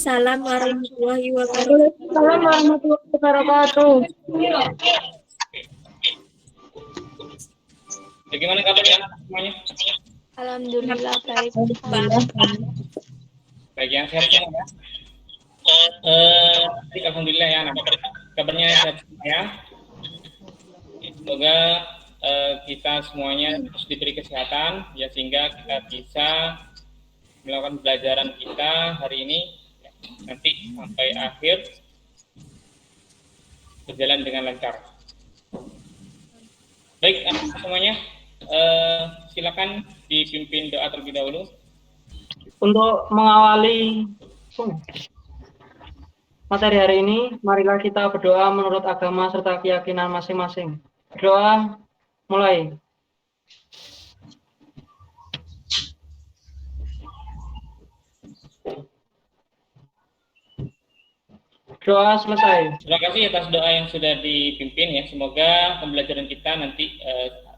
Waalaikumsalam warahmatullahi wabarakatuh. Waalaikumsalam warahmatullahi wabarakatuh. Bagaimana kabarnya semuanya? Alhamdulillah baik, Pak. Baik, yang sehat semua ya. Alhamdulillah ya, anak. Kabarnya sehat semua ya. Semoga kita semuanya terus diberi kesehatan ya, sehingga kita bisa melakukan pembelajaran kita hari ini ya, nanti sampai akhir berjalan dengan lancar. Baik, anak semuanya, silakan dipimpin doa terlebih dahulu. Untuk mengawali materi hari ini, marilah kita berdoa menurut agama serta keyakinan masing-masing. Berdoa, mulai. Doa selesai. Terima kasih atas doa yang sudah dipimpin ya. Semoga pembelajaran kita nanti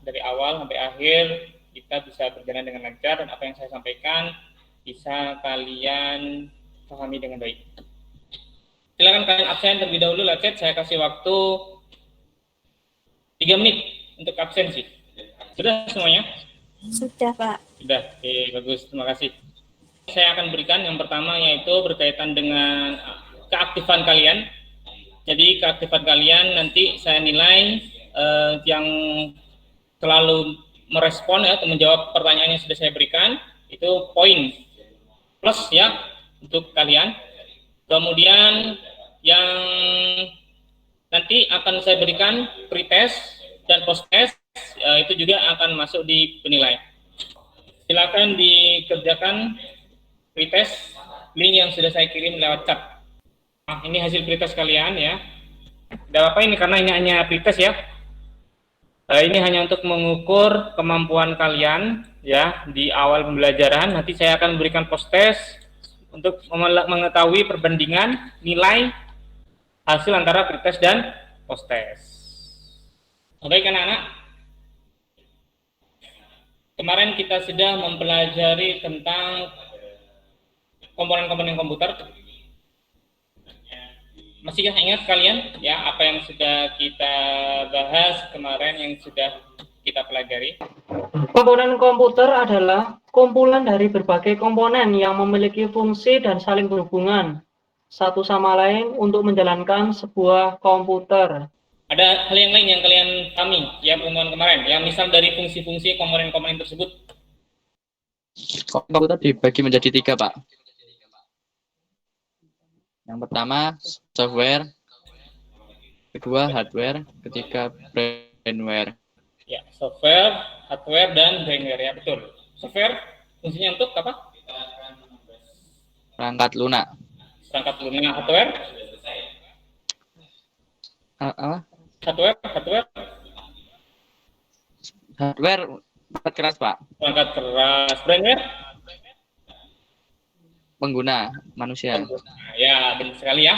dari awal sampai akhir kita bisa berjalan dengan lancar dan apa yang saya sampaikan bisa kalian pahami dengan baik. Silakan kalian absen terlebih dahulu, Lacet. Saya kasih waktu 3 menit untuk absensi. Sudah semuanya? Sudah, Pak. Sudah. Oke, bagus. Terima kasih. Saya akan berikan yang pertama yaitu berkaitan dengan keaktifan kalian. Jadi keaktifan kalian nanti saya nilai yang selalu merespon ya, atau menjawab pertanyaan yang sudah saya berikan itu poin plus ya untuk kalian. Kemudian yang nanti akan saya berikan pretest dan post-test itu juga akan masuk di penilaian. Silakan dikerjakan pretest, link yang sudah saya kirim lewat chat. Nah, ini hasil pretest kalian ya. Tidak apa ini karena ini hanya pretest ya. Ini hanya untuk mengukur kemampuan kalian ya di awal pembelajaran. Nanti saya akan memberikan post-test untuk mengetahui perbandingan nilai hasil antara pretest dan post-test. Baik anak-anak. Kemarin kita sudah mempelajari tentang komponen-komponen komputer. Masihkah ingat kalian ya apa yang sudah kita bahas kemarin yang sudah kita pelajari? Komponen komputer adalah kumpulan dari berbagai komponen yang memiliki fungsi dan saling berhubungan satu sama lain untuk menjalankan sebuah komputer. Ada hal yang lain yang kalian pahami ya pertemuan kemarin, yang misal dari fungsi-fungsi komponen-komponen tersebut? Komputer dibagi menjadi 3, Pak. Yang pertama software, kedua hardware, ketiga brainware. Ya, software, hardware, dan brainware ya, betul. Software fungsinya untuk apa? Perangkat lunak. Perangkat lunak. Hardware? Apa? Hardware? Hardware perangkat keras, Pak. Perangkat keras. Brainware? Pengguna manusia. Ya, benar sekali ya.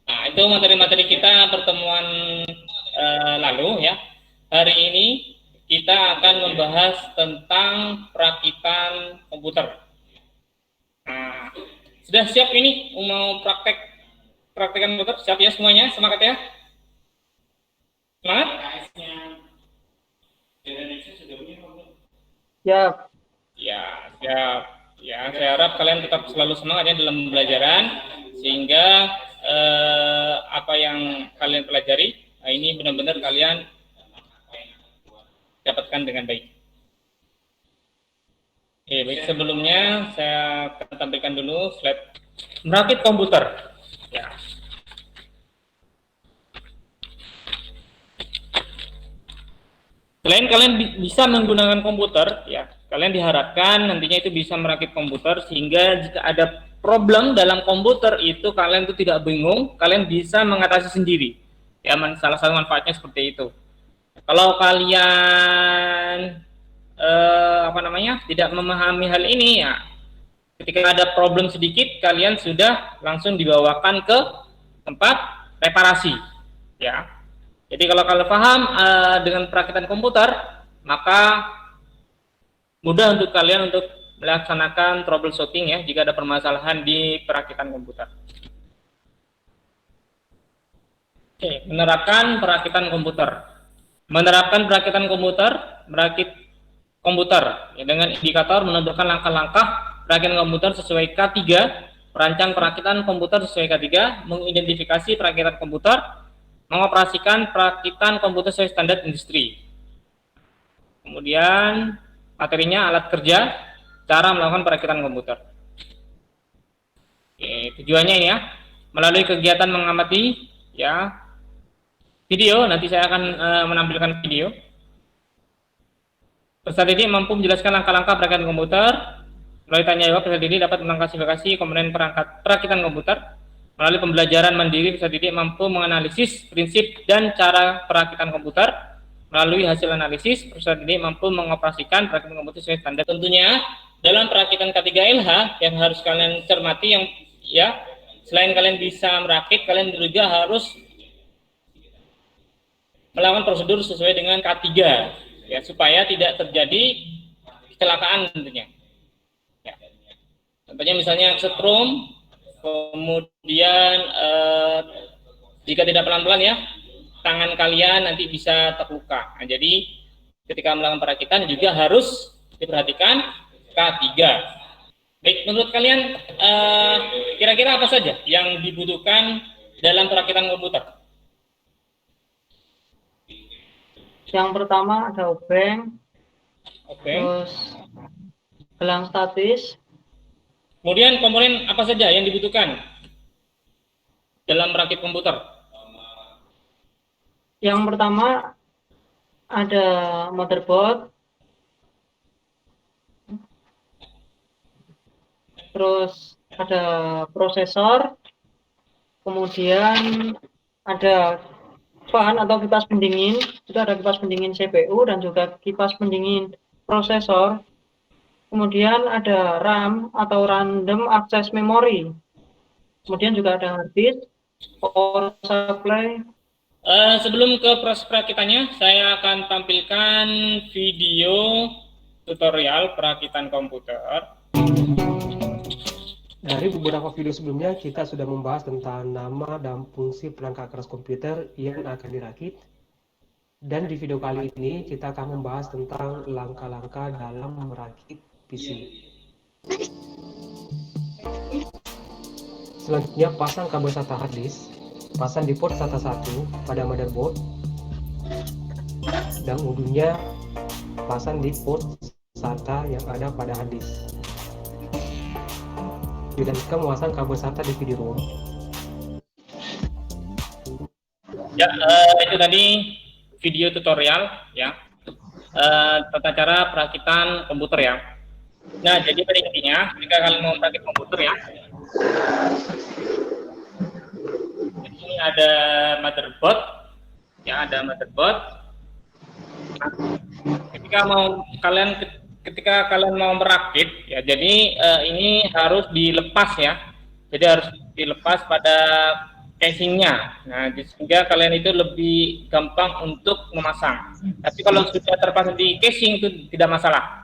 Nah, itu materi-materi kita pertemuan lalu ya. Hari ini kita akan membahas tentang perakitan komputer. Nah, sudah siap ini mau praktekan komputer? Siap ya semuanya? Semangat ya? Semangat? Siap. Ya, siap. Ya, saya harap kalian tetap selalu semangat ya dalam pembelajaran sehingga apa yang kalian pelajari ini benar-benar kalian dapatkan dengan baik. Oke, baik, sebelumnya saya akan tampilkan dulu slide merakit komputer. Ya. Selain kalian bisa menggunakan komputer, ya, kalian diharapkan nantinya itu bisa merakit komputer sehingga jika ada problem dalam komputer itu kalian itu tidak bingung, kalian bisa mengatasi sendiri. Ya, salah satu manfaatnya seperti itu. Kalau kalian tidak memahami hal ini ya, ketika ada problem sedikit kalian sudah langsung dibawakan ke tempat reparasi, ya. Jadi kalau kalian paham dengan perakitan komputer, maka mudah untuk kalian untuk melaksanakan troubleshooting ya jika ada permasalahan di perakitan komputer. Oke, menerapkan perakitan komputer. Menerapkan perakitan komputer, merakit komputer ya, dengan indikator menentukan langkah-langkah perakitan komputer sesuai K3, merancang perakitan komputer sesuai K3, mengidentifikasi perakitan komputer, mengoperasikan perakitan komputer sesuai standar industri. Kemudian materinya alat kerja, cara melakukan perakitan komputer. Oke, tujuannya ini ya, melalui kegiatan mengamati ya, video, nanti saya akan menampilkan video. Peserta didik mampu menjelaskan langkah-langkah perakitan komputer. Melalui tanya jawab, peserta didik dapat mengklasifikasi komponen perangkat perakitan komputer. Melalui pembelajaran mandiri, peserta didik mampu menganalisis prinsip dan cara perakitan komputer. Melalui hasil analisis, peserta didik mampu mengoperasikan perakitan komputer sesuai standar. Tentunya dalam perakitan K3LH yang harus kalian cermati yang ya, selain kalian bisa merakit, kalian juga harus melakukan prosedur sesuai dengan K3 ya, supaya tidak terjadi kecelakaan tentunya ya. Contohnya misalnya setrum, kemudian jika tidak pelan-pelan ya, tangan kalian nanti bisa terluka. Nah, jadi ketika melakukan perakitan juga harus diperhatikan K3. Baik, menurut kalian kira-kira apa saja yang dibutuhkan dalam perakitan komputer? Yang pertama ada obeng, Oke. terus gelang statis, Kemudian komponen apa saja yang dibutuhkan dalam merakit komputer? yang pertama ada motherboard, terus ada prosesor, kemudian ada fan atau kipas pendingin, itu ada kipas pendingin CPU dan juga kipas pendingin prosesor. Kemudian ada RAM atau random access memory. Kemudian juga ada hard disk, power supply. Sebelum ke proses perakitannya, saya akan tampilkan video tutorial perakitan komputer. Dari beberapa video sebelumnya, kita sudah membahas tentang nama dan fungsi perangkat keras komputer yang akan dirakit. Dan di video kali ini, kita akan membahas tentang langkah-langkah dalam merakit PC. Selanjutnya, pasang kabel SATA hard disk, pasang di port SATA 1 pada motherboard, dan ujungnya pasang di port SATA yang ada pada hard disk. Dilanjutkan memasang kabel SATA di CD-ROM. Ya, itu tadi video tutorial ya, tata cara perakitan komputer ya. Nah, jadi pada intinya ketika kalian mau merakit komputer ya, ini ada motherboard ya, ada motherboard. Nah, ketika kalian mau merakit ya, jadi ini harus dilepas ya, jadi harus dilepas pada casingnya. Nah, sehingga kalian itu lebih gampang untuk memasang. Tapi kalau sudah terpasang di casing itu tidak masalah.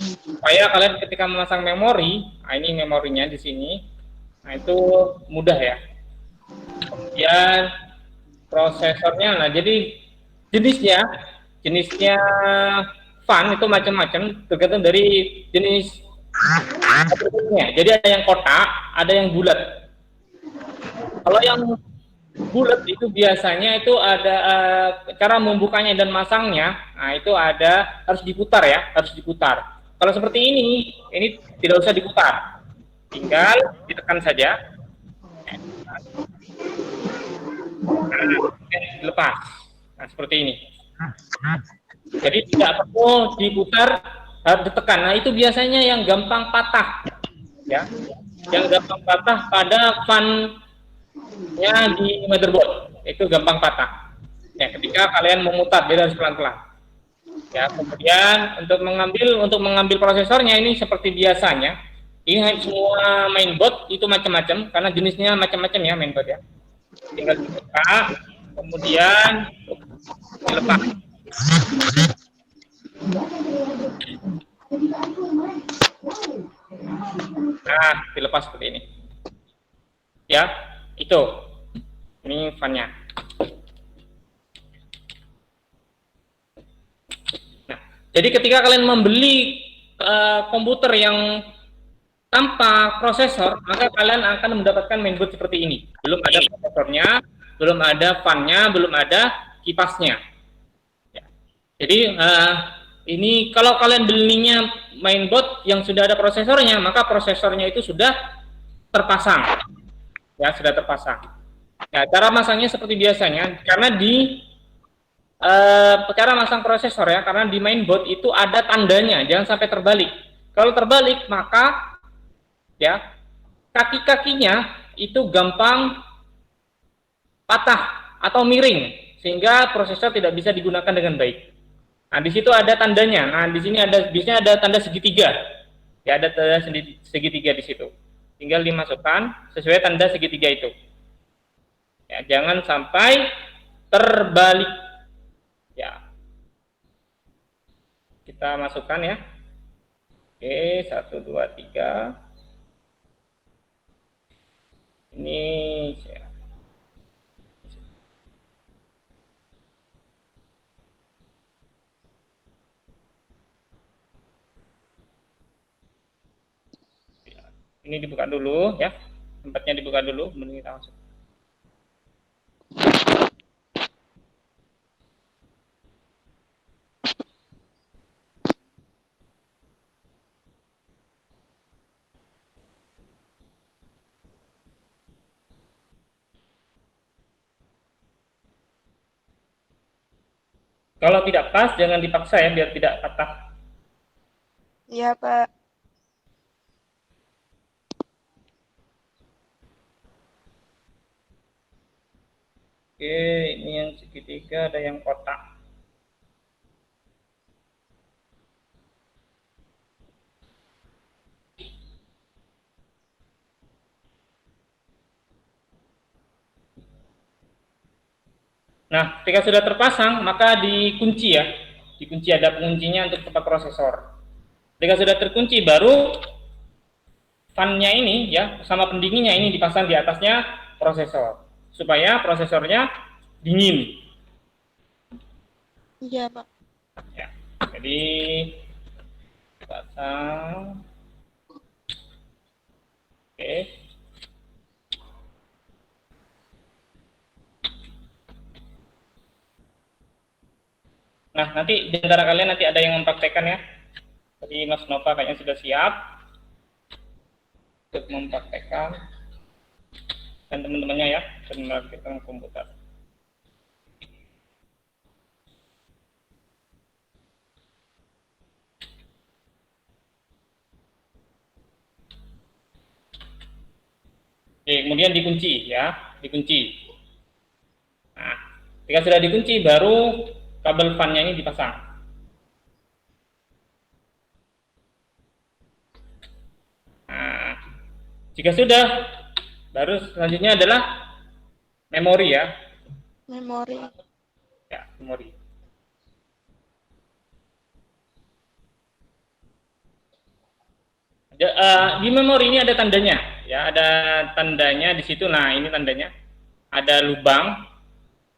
Supaya kalian ketika memasang memori, nah ini memorinya di sini, nah itu mudah ya. Kemudian prosesornya, nah jadi jenisnya fan itu macam-macam tergantung dari jenis bentuknya. Jadi ada yang kotak, ada yang bulat. Kalau yang bulat itu biasanya itu ada cara membukanya dan masangnya. Nah itu ada, harus diputar ya, harus diputar. Kalau seperti ini tidak usah diputar, tinggal ditekan saja. Lepas. Nah seperti ini. Jadi tidak perlu diputar, harus ditekan. Nah itu biasanya yang gampang patah, ya, yang gampang patah pada fan-nya di motherboard itu gampang patah. Ya, ketika kalian memutar, dia harus pelan-pelan. Ya, kemudian untuk mengambil prosesornya ini seperti biasanya. Ini semua mainboard itu macam-macam karena jenisnya macam-macam ya mainboard ya. Tinggal dibuka, kemudian dilepas. Nah, dilepas seperti ini. Ya, itu. Ini fan-nya. Nah, jadi ketika kalian membeli komputer yang tanpa prosesor, maka kalian akan mendapatkan mainboard seperti ini. Belum ada prosesornya, belum ada fan-nya, belum ada kipasnya. Ya. Jadi ini kalau kalian belinya mainboard yang sudah ada prosesornya, maka prosesornya itu sudah terpasang. Ya, sudah terpasang. Ya, cara masangnya seperti biasanya, karena di cara masang prosesor ya, karena di mainboard itu ada tandanya, jangan sampai terbalik. Kalau terbalik, maka ya kaki-kakinya itu gampang patah atau miring, sehingga prosesor tidak bisa digunakan dengan baik. Nah, di situ ada tandanya. Nah, di sini biasanya ada tanda segitiga. Ya, ada tanda segitiga di situ. Tinggal dimasukkan sesuai tanda segitiga itu. Ya, jangan sampai terbalik. Ya. Kita masukkan ya. Oke, 1 2 3. Ini ya. Ini dibuka dulu ya, tempatnya dibuka dulu, kemudian kita masuk. Kalau tidak pas, jangan dipaksa ya, biar tidak patah. Iya, Pak. Oke, ini yang segitiga, ada yang kotak. Nah, ketika sudah terpasang, maka dikunci ya. Dikunci, ada penguncinya untuk tempat prosesor. Ketika sudah terkunci, baru fan-nya ini ya, sama pendinginnya ini dipasang di atasnya prosesor. Supaya prosesornya dingin. Iya, Pak. Ya, jadi pasang. Oke. Nah, nanti di antara kalian nanti ada yang mempraktekkan ya. Jadi Mas Nova kayaknya sudah siap untuk mempraktekkan, dan teman-temannya ya, dan mempraktekkan komputer. Oke, kemudian dikunci ya, dikunci. Nah, ketika sudah dikunci, baru kabel fan-nya ini dipasang. Nah, jika sudah, baru selanjutnya adalah memori ya. Memori. Ya, memori. Di memori ini ada tandanya, ya, ada tandanya di situ. Nah, ini tandanya. Ada lubang,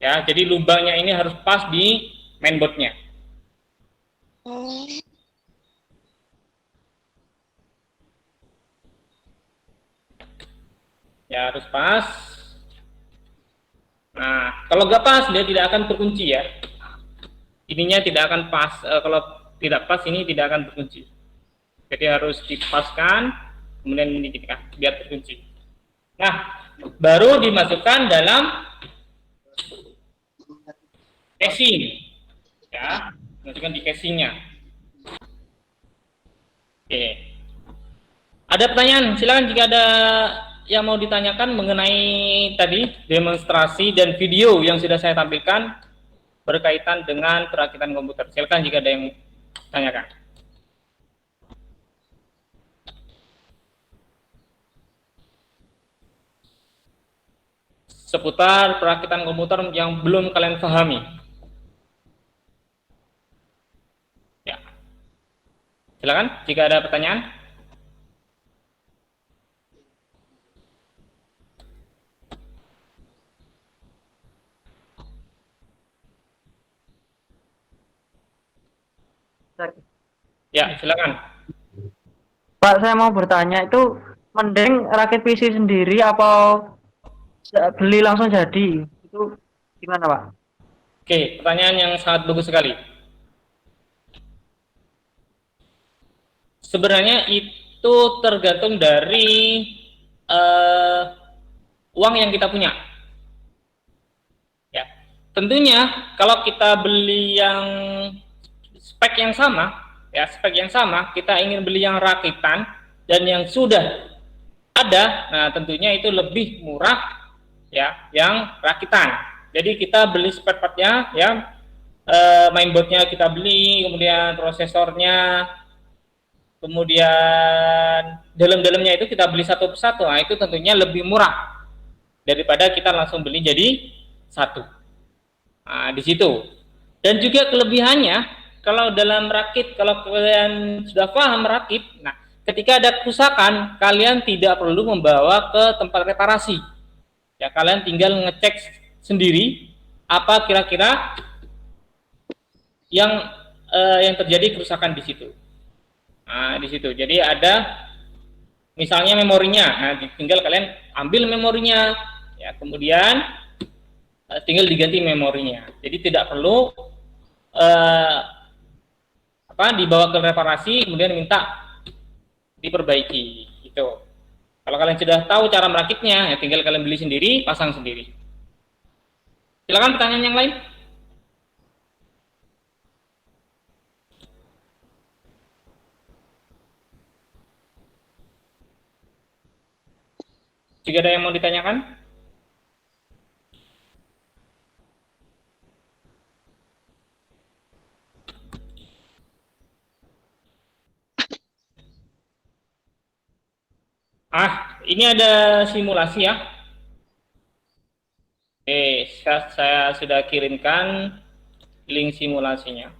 ya. Jadi lubangnya ini harus pas di mainboardnya. Oh. Ya, harus pas. Nah, kalau nggak pas, dia tidak akan terkunci ya. Ininya tidak akan pas. Kalau tidak pas, ini tidak akan terkunci. Jadi harus dipaskan, kemudian ini biar terkunci. Nah, baru dimasukkan dalam casing, ya, masukkan di casingnya. Oke. Ada pertanyaan? Silakan jika ada yang mau ditanyakan mengenai tadi demonstrasi dan video yang sudah saya tampilkan berkaitan dengan perakitan komputer. Silakan jika ada yang tanyakan. Seputar perakitan komputer yang belum kalian pahami. Ya. Silakan jika ada pertanyaan. Ya, silakan. Pak, saya mau bertanya itu mending rakit PC sendiri apa beli langsung jadi? Itu gimana, Pak? Oke, pertanyaan yang sangat bagus sekali. Sebenarnya itu tergantung dari uang yang kita punya. Ya, tentunya kalau kita beli yang spek yang sama, ya spek yang sama, kita ingin beli yang rakitan dan yang sudah ada, nah tentunya itu lebih murah, ya, yang rakitan. Jadi kita beli spare partnya, ya, mainboardnya kita beli, kemudian prosesornya, kemudian dalam-dalamnya itu kita beli satu persatu. Nah itu tentunya lebih murah daripada kita langsung beli jadi satu. Nah di situ. Dan juga kelebihannya, kalau dalam rakit, kalau kalian sudah paham rakit, nah ketika ada kerusakan, kalian tidak perlu membawa ke tempat reparasi. Ya, kalian tinggal ngecek sendiri apa kira-kira yang terjadi kerusakan di situ. Nah, di situ. Jadi ada misalnya memorinya, nah, tinggal kalian ambil memorinya, ya, kemudian tinggal diganti memorinya. Jadi tidak perlu dibawa ke reparasi kemudian minta diperbaiki gitu. Kalau kalian sudah tahu cara merakitnya, ya tinggal kalian beli sendiri, pasang sendiri. Silakan pertanyaan yang lain. Jika ada yang mau ditanyakan? Ini ada simulasi ya. Saya sudah kirimkan link simulasinya.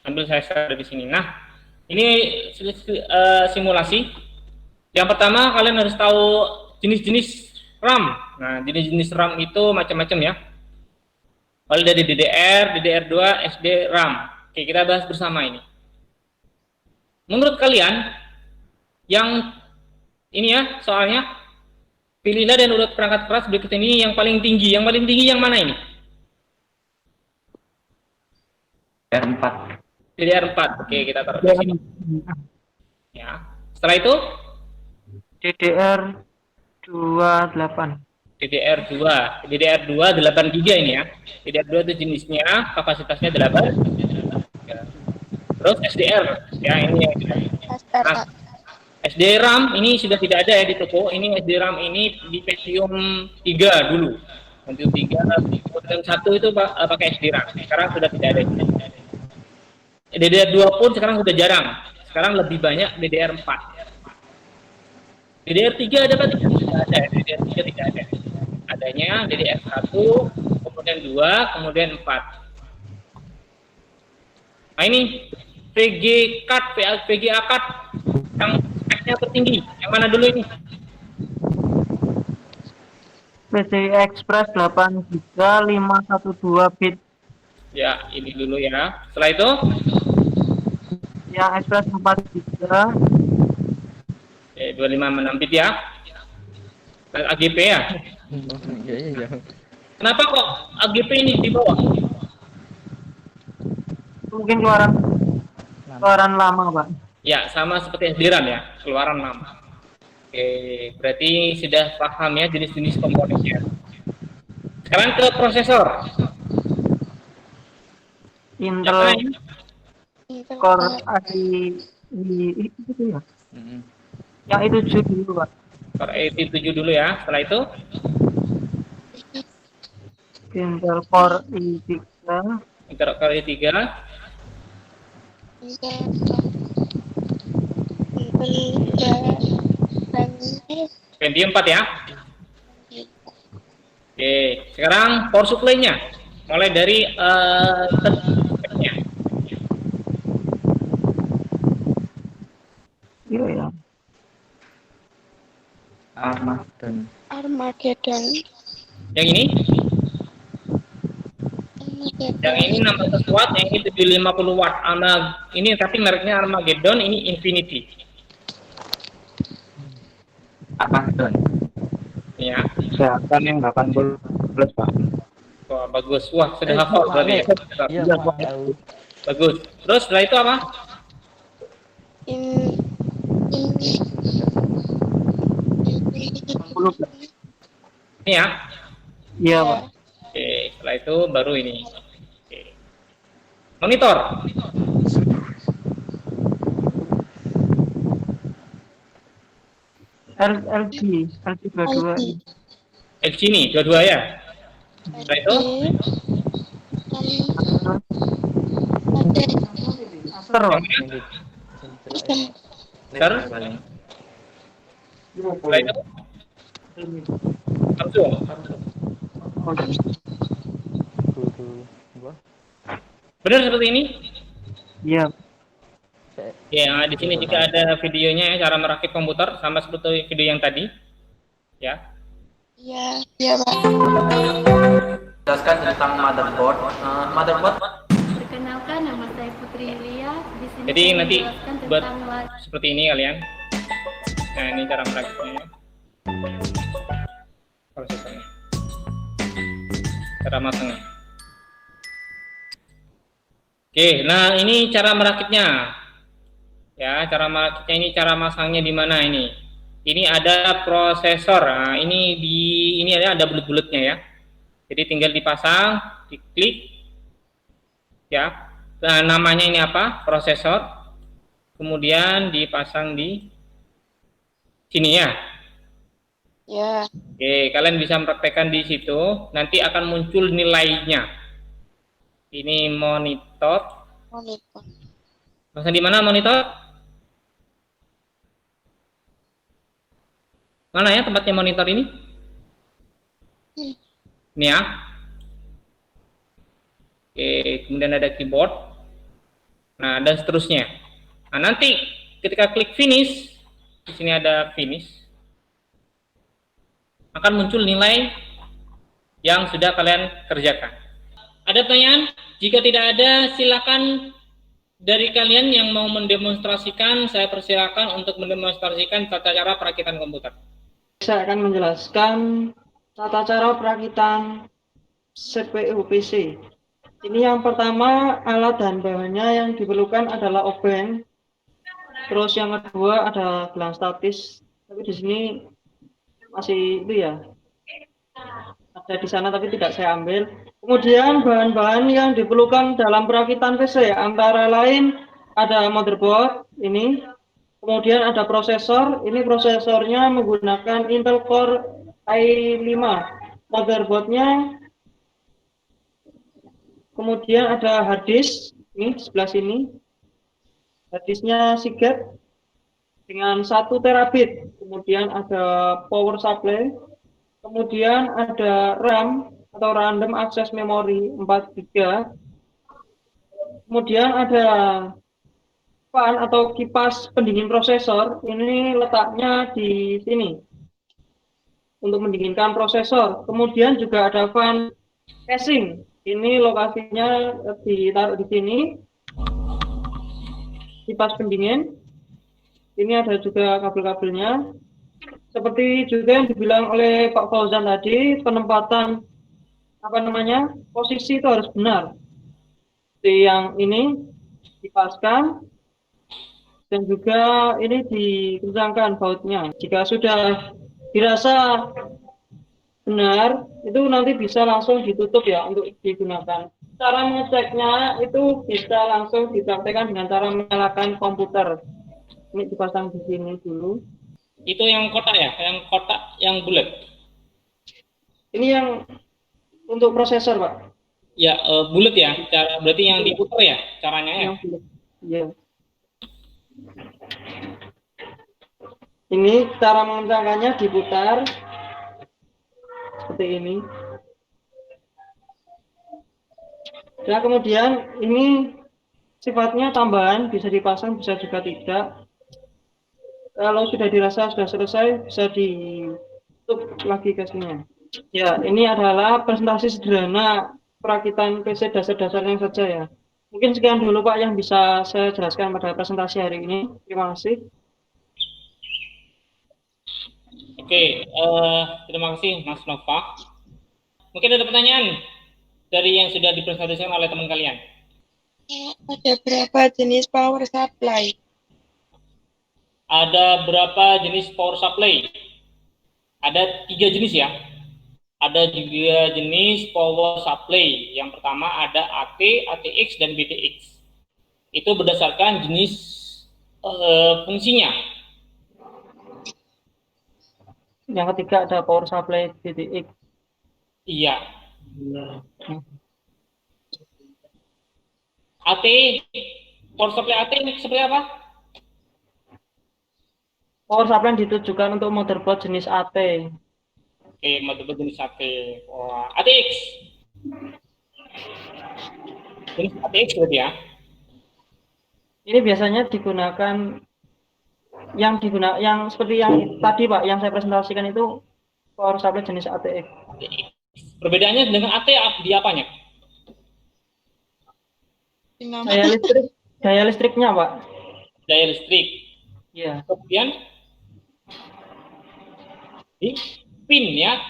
Ambil saya share di sini. Nah, ini simulasi. Yang pertama kalian harus tahu jenis-jenis RAM. Nah, jenis-jenis RAM itu macam-macam ya. Mulai dari DDR, DDR2, SD, RAM. Oke, kita bahas bersama ini. Menurut kalian, yang ini ya soalnya, pilihlah dan urut perangkat keras berikut ini yang paling tinggi. Yang paling tinggi yang mana ini? DDR4. DDR4. Oke, kita taruh di sini. Ya. Setelah itu DDR28. DDR2. DDR2 8 GB ini ya. DDR2 itu jenisnya, kapasitasnya 8. Terus SDR, ya ini yang nah, SDRAM ini sudah tidak ada ya di toko. Ini SDRAM ini di Pentium 3 dulu. Pentium 3, Pentium 1 itu pakai SDRAM. Sekarang sudah tidak ada. DDR2 pun sekarang sudah jarang. Sekarang lebih banyak DDR4. DDR3 ada apa? Tidak ada. DDR3 tidak ada. Adanya DDR1, kemudian 2, kemudian 4. Nah ini VG card, VGA card yang speknya tertinggi. Yang mana dulu ini? PCI Express 8 GB 512 bit. Ya, ini dulu ya. Setelah itu Yang Express 4 GB 256 bit ya. AGP ya. Iya. Kenapa kok AGP ini di bawah? mungkin keluaran lama, Pak. Ya, sama seperti SDRAM ya, keluaran lama. Oke, berarti sudah paham ya jenis-jenis komponennya. Sekarang ke prosesor. Intel Core i itu ya. Yang itu 7 dulu, Pak. Core i7 dulu ya. Setelah itu Intel Core i3. Intel Core i3. Pentium 4 ya. Oke, sekarang power supply-nya. Mulai dari speknya. Iya ya. Armageddon. Armageddon. Yang ini, yang ini 600 watt, yang ini 750 watt. Ini tapi mereknya Armageddon, ini Infinity. Armageddon. Ya. Silakan yang 80 plus Pak. Wah, bagus. Wah, sudah hafal berarti ya. Iya, Iya, Pak. Pak. Tahu. Bagus. Terus setelah itu apa? In 60 plus. Ini ya. Iya Pak. Oke, setelah itu baru ini. Oke. Monitor. LG 22. LG nih, dua-dua ya. Setelah itu Acer Pak. Acer. Setelah itu Samsung. Oh, Benar seperti ini? iya. Ya, di sini juga ada videonya ya, cara merakit komputer sama seperti video yang tadi. Ya. Iya, iya Pak. Jelaskan tentang motherboard. Motherboard Perkenalkan, nama saya Putri Lia. Di sini Jadi saya nanti menjelaskan buat tentang seperti ini kalian. Nah, ini cara merakitnya. Prosesornya. Cara masangnya. Oke, nah ini cara merakitnya. Ya, cara merakitnya ini, cara masangnya di mana ini? Ini ada prosesor. Nah, ini ada bulat-bulatnya ya. Jadi tinggal dipasang, diklik. Ya. Nah, namanya ini apa? Prosesor. Kemudian dipasang di sini ya. Ya, Oke, kalian bisa mempraktekkan di situ. Nanti akan muncul nilainya. Ini monitor. monitor. Pasang di mana monitor? Mana ya tempatnya monitor ini? Ini ya. Oke, kemudian ada keyboard. Nah, dan seterusnya. Nah, nanti ketika klik finish, di sini ada finish, akan muncul nilai yang sudah kalian kerjakan. Ada pertanyaan? Jika tidak ada, silakan dari kalian yang mau mendemonstrasikan, saya persilakan untuk mendemonstrasikan tata cara perakitan komputer. Saya akan menjelaskan tata cara perakitan CPU PC. Ini yang pertama, alat dan bahannya yang diperlukan adalah obeng. Terus yang kedua ada gelang statis. Tapi di sini masih itu ya. Ada di sana tapi tidak saya ambil. Kemudian bahan-bahan yang diperlukan dalam perakitan PC antara lain ada motherboard ini. Kemudian ada prosesor. Ini prosesornya menggunakan Intel Core i5. Motherboardnya. Kemudian ada hard disk, ini sebelah sini. Hard disknya Seagate dengan 1 terabit. Kemudian ada power supply. Kemudian ada RAM atau random access memory 4 GB. Kemudian ada fan atau kipas pendingin prosesor. Ini letaknya di sini untuk mendinginkan prosesor. Kemudian juga ada fan casing. Ini lokasinya ditaruh di sini. Kipas pendingin. Ini ada juga kabel-kabelnya. Seperti juga yang dibilang oleh Pak Fauzan tadi, penempatan posisi itu harus benar. Seperti yang ini dipaskan dan juga ini dikencangkan bautnya. Jika sudah dirasa benar, itu nanti bisa langsung ditutup ya untuk digunakan. Cara mengeceknya itu bisa langsung dipraktekkan dengan cara menyalakan komputer. Ini dipasang di sini dulu. Itu yang kotak ya, yang bulat. Ini yang untuk prosesor, Pak. Ya, bulat ya. Berarti yang diputar ya caranya ya. Yang bulat. Iya. Ini cara mengencangkannya diputar seperti ini. Nah, kemudian ini sifatnya tambahan, bisa dipasang, bisa juga tidak. Kalau sudah dirasa sudah selesai, bisa ditutup lagi casingnya. Ya, ini adalah presentasi sederhana perakitan PC dasar-dasarnya saja ya. Mungkin sekian dulu Pak yang bisa saya jelaskan pada presentasi hari ini. Terima kasih. Oke, terima kasih Mas Nova. Mungkin ada pertanyaan dari yang sudah dipresentasikan oleh teman kalian. Ada berapa jenis power supply? Ada berapa jenis power supply? Ada 3 jenis ya. Ada juga jenis power supply. Yang pertama ada AT, ATX, dan BTX. Itu berdasarkan jenis fungsinya. Yang ketiga ada power supply BTX. Iya. AT, power supply AT ini seperti apa? Power supply ditujukan untuk motherboard jenis AT. Oke, motherboard jenis AT. Wah, ATX. Jenis ATX berarti ya? Ini biasanya digunakan yang seperti yang tadi Pak, yang saya presentasikan itu power supply jenis ATX. Perbedaannya dengan AT di apanya? Daya listriknya Pak. Daya listrik. Iya. Kemudian di pin ya.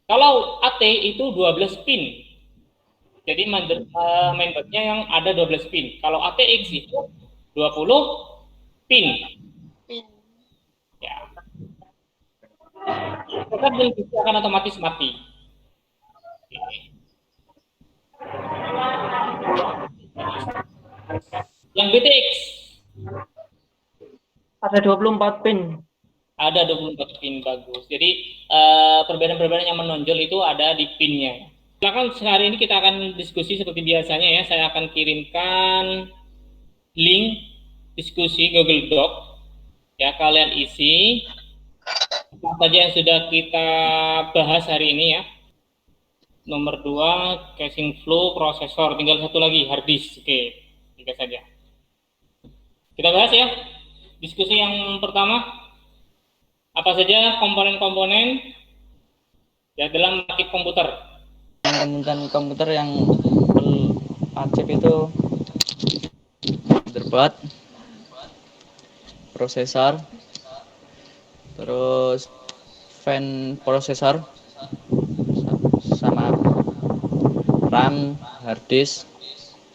Kalau AT itu 12 pin. Jadi mainboardnya yang ada 12 pin. Kalau ATX itu 20 pin. Ya. Maka televisi akan otomatis mati. Yang BTX ada 24 pin. Ada 24 pin, bagus. Jadi perbedaan-perbedaan yang menonjol itu ada di pinnya. Silakan hari ini kita akan diskusi seperti biasanya ya. Saya akan kirimkan link diskusi Google Doc. Ya, kalian isi apa saja yang sudah kita bahas hari ini ya. Nomor 2, casing flow, prosesor. Tinggal satu lagi, hard disk. Oke, 3 saja. Kita bahas ya. Diskusi yang pertama, apa saja komponen-komponen ya dalam merakit komputer. Komputer yang beracip itu motherboard, prosesor, terus fan prosesor, sama RAM, hard disk,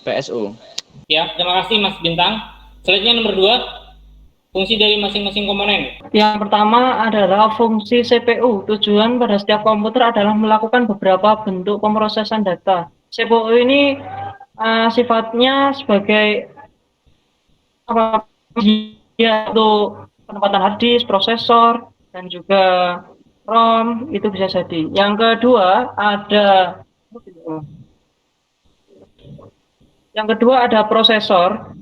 PSU. Ya, terima kasih Mas Bintang. Selanjutnya nomor 2, fungsi dari masing-masing komponen. Yang pertama adalah fungsi CPU. Tujuan pada setiap komputer adalah melakukan beberapa bentuk pemrosesan data. CPU ini sifatnya sebagai untuk penempatan hard disk, prosesor, dan juga ROM, itu bisa jadi. Yang kedua ada prosesor.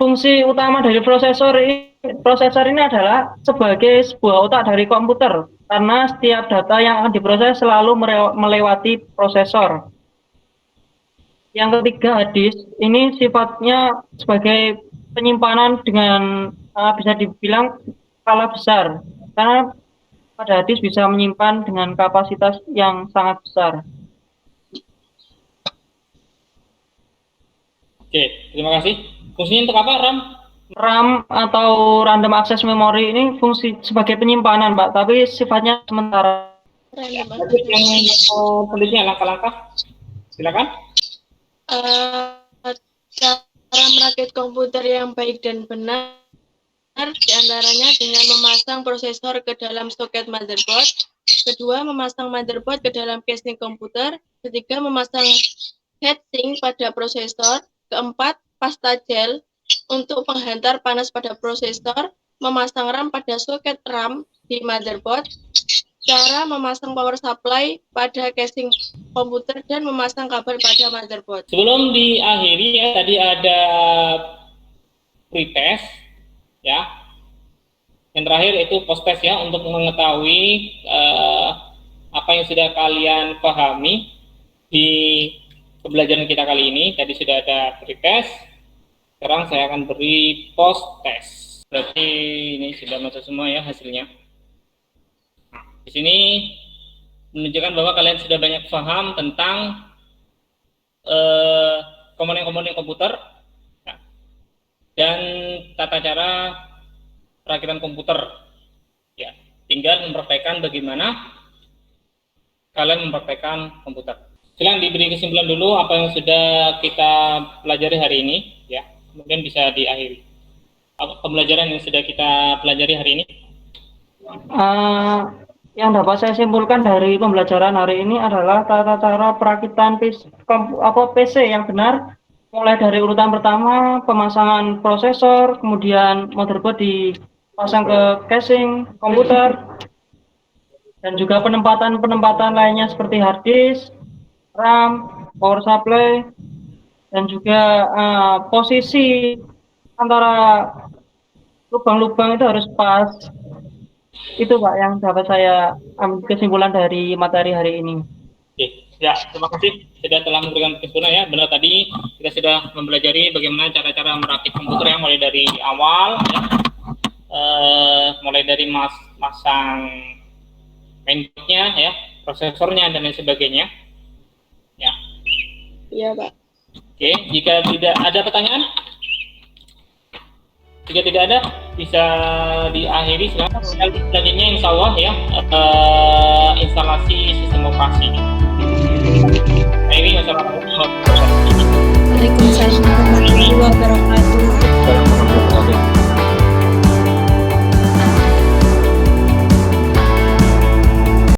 Fungsi utama dari prosesor ini adalah sebagai sebuah otak dari komputer, karena setiap data yang akan diproses selalu melewati prosesor. Yang ketiga, hard disk. Ini sifatnya sebagai penyimpanan dengan bisa dibilang skala besar, karena pada hard disk bisa menyimpan dengan kapasitas yang sangat besar. Oke, terima kasih. Fungsinya untuk apa, RAM? RAM atau random access memory ini fungsi sebagai penyimpanan, Pak, tapi sifatnya sementara. Selanjutnya langkah-langkah. Silakan. Cara merakit komputer yang baik dan benar diantaranya dengan memasang prosesor ke dalam soket motherboard. Kedua, memasang motherboard ke dalam casing komputer. Ketiga, memasang heatsink pada prosesor. Keempat, pasta gel untuk penghantar panas pada prosesor. Memasang RAM pada soket RAM di motherboard. Cara memasang power supply pada casing komputer dan memasang kabel pada motherboard. Sebelum diakhiri ya, tadi ada pretest ya. Yang terakhir itu post test ya, untuk mengetahui apa yang sudah kalian pahami di pembelajaran kita kali ini. Tadi sudah ada pretest, sekarang saya akan beri post test. Berarti ini sudah masuk semua ya hasilnya. Nah, di sini menunjukkan bahwa kalian sudah banyak paham tentang komponen-komponen komputer ya, dan tata cara perakitan komputer. Ya, tinggal mempraktekkan bagaimana kalian mempraktekkan komputer. Silakan diberi kesimpulan dulu apa yang sudah kita pelajari hari ini, ya. Kemudian bisa diakhiri. Apa pembelajaran yang sudah kita pelajari hari ini? Yang dapat saya simpulkan dari pembelajaran hari ini adalah tata cara perakitan PC yang benar, mulai dari urutan pertama pemasangan prosesor, kemudian motherboard dipasang ke casing komputer, dan juga penempatan lainnya seperti hard disk, RAM, power supply, dan juga posisi antara lubang-lubang itu harus pas. Itu Pak yang dapat saya ambil kesimpulan dari materi hari ini. Oke, ya, terima kasih sudah telah memberikan kesimpulan ya. Benar, tadi kita sudah mempelajari bagaimana cara-cara merakit komputer yang mulai dari awal ya. Mulai dari masang mainboardnya ya, prosesornya dan lain sebagainya. Ya. Iya, Pak. Oke, jika tidak ada pertanyaan, jika tidak ada, bisa diakhiri. Silakan. Selanjutnya, insya Allah ya, instalasi sistem operasi. Ini wassalamualaikum warahmatullahi wabarakatuh. Waalaikumsalam warahmatullahi wabarakatuh.